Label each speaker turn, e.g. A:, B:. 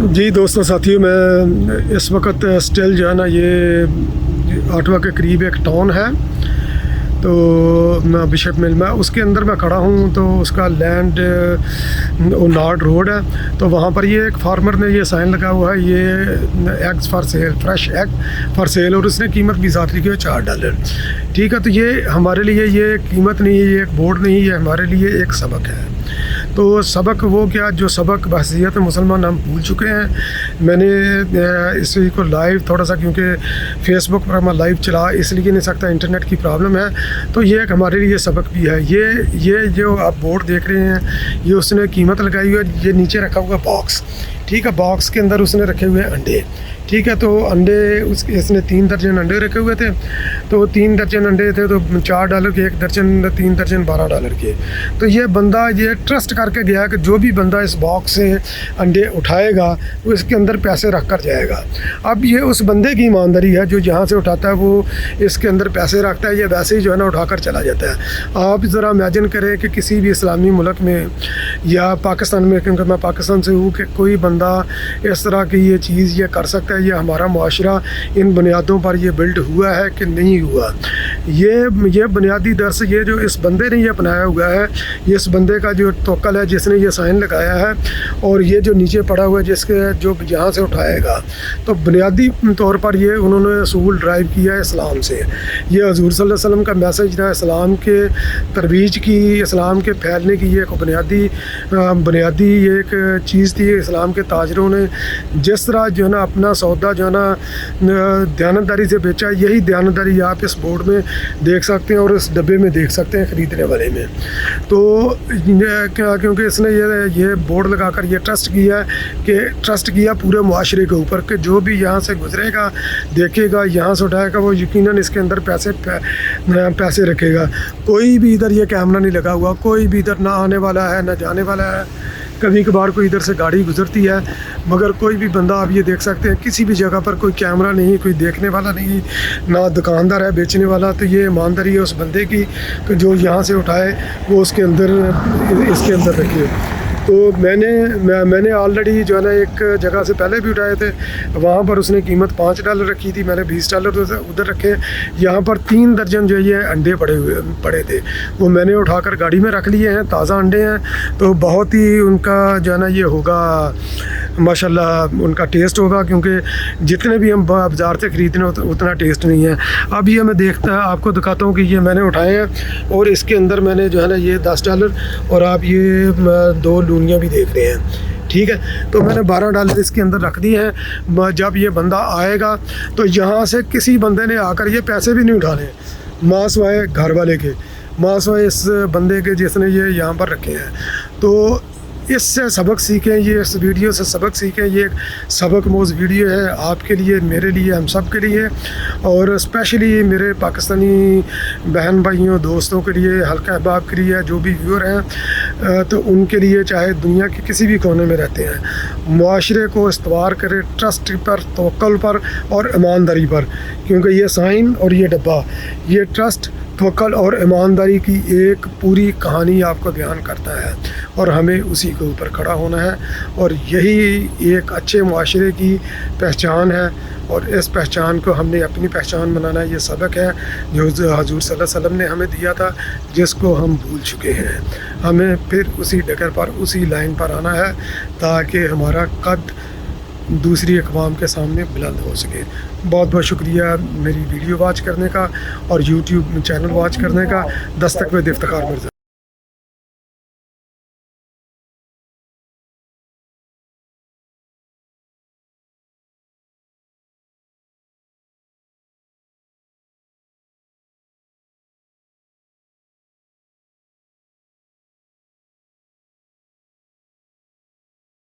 A: जी दोस्तों साथियों, मैं इस वक्त स्टिल जो है ना ये आटवा के करीब एक टाउन है, तो मैं बिशप मिल में उसके अंदर मैं खड़ा हूँ। तो उसका लैंड नार्ड रोड है, तो वहाँ पर ये एक फार्मर ने ये साइन लगा हुआ है, ये eggs for sale, fresh egg for sale, और उसने कीमत भी साथ लिखी है $4। ठीक है, तो ये हमारे लिए ये कीमत नहीं है, ये एक बोर्ड नहीं है, हमारे लिए एक सबक है। तो सबक वो क्या, जो सबक बहसीयत मुसलमान हम भूल चुके हैं। मैंने इसी को लाइव थोड़ा सा, क्योंकि फेसबुक पर मैं लाइव चला इसलिए नहीं सकता, इंटरनेट की प्रॉब्लम है, तो ये एक हमारे लिए सबक भी है। ये जो आप बोर्ड देख रहे हैं, ये उसने कीमत लगाई हुई है। ये नीचे रखा हुआ बॉक्स, ठीक है, बॉक्स के अंदर उसने रखे हुए अंडे, ठीक है। तो अंडे इसने 3 दर्जन अंडे रखे हुए थे, तो 3 दर्जन अंडे थे, तो $4 के 1 दर्जन, 3 दर्जन $12 के। तो ये बंदा ये ट्रस्ट करके गया कि जो भी बंदा इस बॉक्स से अंडे उठाएगा वो इसके अंदर पैसे रख कर जाएगा। अब ये उस बंदे की ईमानदारी है जो जहाँ से उठाता है वो इसके अंदर पैसे रखता है, ये वैसे ही जो है ना उठा कर चला जाता है। आप ज़रा इमेजिन करें कि किसी भी इस्लामी मुल्क में या पाकिस्तान में, क्योंकि मैं पाकिस्तान से हूँ, कि कोई बंदा इस तरह की ये चीज़ ये कर सकता है। ये हमारा मुआशरा इन बुनियादों पर ये बिल्ड हुआ है कि नहीं हुआ। ये बुनियादी दर्स ये जो इस बंदे ने ये अपनाया हुआ है, ये इस बंदे का जो तोक्कल है जिसने ये साइन लगाया है, और ये जो नीचे पड़ा हुआ है जिसके जो यहाँ से उठाएगा, तो बुनियादी तौर पर ये उन्होंने असूल ड्राइव किया है इस्लाम से। ये हजूर सल्लल्लाहु अलैहि वसल्लम का मैसेज था, इस्लाम के तरवीज की, इस्लाम के फैलने की ये एक बुनियादी ये एक चीज़ थी। इस्लाम के ताजरों ने जिस तरह जो है ना अपना सौदा जो है ना दयानतदारी से बेचा, यही दयानतदारी आप इस बोर्ड में देख सकते हैं और इस डब्बे में देख सकते हैं ख़रीदने वाले में। तो क्योंकि इसने ये बोर्ड लगाकर ये ट्रस्ट किया पूरे मुआशरे के ऊपर कि जो भी यहाँ से गुजरेगा, देखेगा, यहाँ से उठाएगा, वो यकीनन इसके अंदर पैसे रखेगा। कोई भी इधर ये कैमरा नहीं लगा हुआ, कोई भी इधर ना आने वाला है ना जाने वाला है। कभी कभार कोई इधर से गाड़ी गुजरती है, मगर कोई भी बंदा आप ये देख सकते हैं किसी भी जगह पर कोई कैमरा नहीं, कोई देखने वाला नहीं, ना दुकानदार है बेचने वाला। तो ये ईमानदारी है उस बंदे की कि जो यहाँ से उठाए वो इसके अंदर रखे। तो मैंने ऑलरेडी जो है ना एक जगह से पहले भी उठाए थे, वहाँ पर उसने कीमत $5 रखी थी, मैंने $20 उधर रखे। यहाँ पर 3 दर्जन जो ये अंडे पड़े थे, वो मैंने उठाकर गाड़ी में रख लिए हैं। ताज़ा अंडे हैं, तो बहुत ही उनका जो है ना ये होगा माशाल्लाह, उनका टेस्ट होगा, क्योंकि जितने भी हम बाज़ार से ख़रीदने उतना टेस्ट नहीं है। अब ये मैं आपको दिखाता हूँ कि ये मैंने उठाए हैं, और इसके अंदर मैंने जो है ना ये $10 और आप ये 2 लूनियाँ भी देख रहे हैं, ठीक है। तो मैंने $12 इसके अंदर रख दिए हैं। जब ये बंदा आएगा तो यहाँ से किसी बंदे ने आकर ये पैसे भी नहीं उठाने, माँ सिवाय घर वाले के, माँ सिवाय इस बंदे के जिसने ये यहाँ पर रखे हैं। तो इससे सबक सीखें, ये इस वीडियो से सबक सीखें। ये एक सबक मोज़ वीडियो है आपके लिए, मेरे लिए, हम सब के लिए, और स्पेशली मेरे पाकिस्तानी बहन भाइयों दोस्तों के लिए, हल्का अहबाब के लिए, जो भी व्यूअर हैं, तो उनके लिए, चाहे दुनिया के किसी भी कोने में रहते हैं। मुआशरे को इस्तवार करें ट्रस्ट पर, तवक्कुल पर और ईमानदारी पर, क्योंकि ये साइन और ये डब्बा, ये ट्रस्ट, तवक्कुल और ईमानदारी की एक पूरी कहानी आपको बयान करता है, और हमें उसी के ऊपर खड़ा होना है। और यही एक अच्छे मुआशरे की पहचान है, और इस पहचान को हमने अपनी पहचान बनाना है। ये सबक है जो हजूर सल्लल्लाहु अलैहि वसल्लम ने हमें दिया था, जिसको हम भूल चुके हैं। हमें फिर उसी डगर पर, उसी लाइन पर आना है, ताकि हमारा कद दूसरी अक़वाम के सामने बुलंद हो सके। बहुत बहुत शुक्रिया मेरी वीडियो वॉच करने का और यूट्यूब चैनल वॉच करने का। दस्तक पे इफ्तिखार मिर्ज़ा।